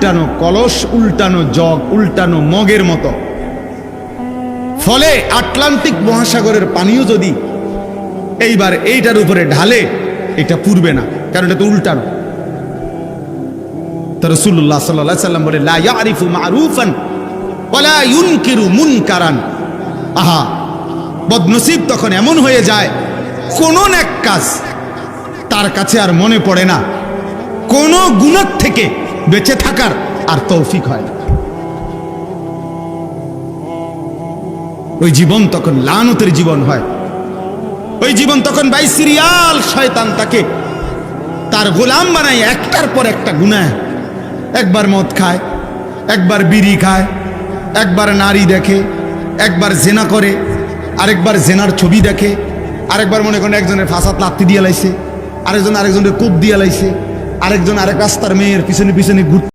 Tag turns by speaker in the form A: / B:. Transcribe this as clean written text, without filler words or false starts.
A: উল্টানো কলস, উল্টানো জগ, উল্টানো মগের মতো। ফলে আটলান্টিক মহাসাগরের পানিও যদি এইবার এইটার উপরে ঢালে, এটা পুরবে না, কারণ এটা তো উল্টানো। তো রাসূলুল্লাহ সাল্লাল্লাহু আলাইহি সাল্লাম বলে, লা ইয়ারিফু মারুফান ওয়ালা ইউনকিরু মুনকারান। আহা, বদনসিব তখন এমন হয়ে যায়, কোন নেক কাজ তার কাছে আর মনে পড়ে না, কোন গুনাহ থেকে বেঁচে থাকার আর তৌফিক হয় না। ওই জীবন তখন লানতের জীবন হয়। ওই জীবন তখন বাইসিরিয়াল শয়তান তাকে তার গোলাম বানায়, একটার পর একটা গুনাহ। একবার মদ খায়, একবার বিড়ি খায়, একবার নারী দেখে, একবার জেনা করে, আরেকবার জেনার ছবি দেখে, আরেকবার মনে করেন একজনের ফাঁসাত লাত্তি দিয়ে লাইছে, আরেকজনের কোপ দিয়ে লাইছে, আরেকজন আরেক রাস্তার মেয়ের পিছনে পিছনে ঘুরতে